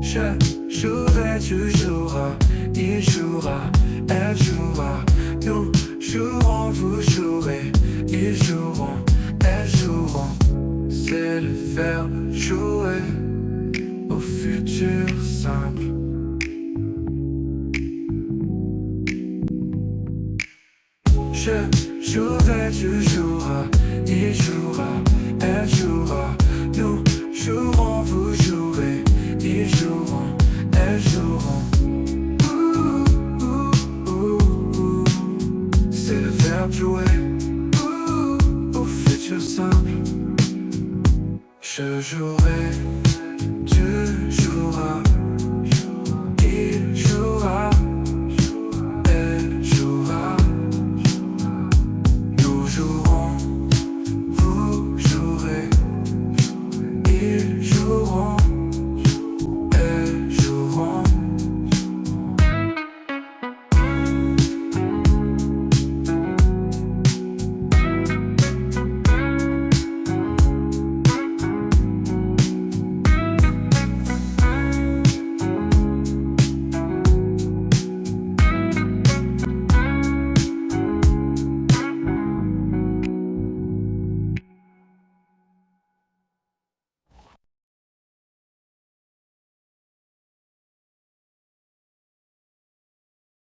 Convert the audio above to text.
Je jouerai, tu joueras, il jouera, elle jouera. Nous jouerons, vous jouerez, ils joueront, elles joueront. C'est le verbe jouer au futur simple. Je jouerai, tu joueras, il jouera, elle jouera. Nous jouerons, vous jouerez, ils joueront, elles joueront. C'est le verbe jouer au futur simple. Je jouerai, tu joueras.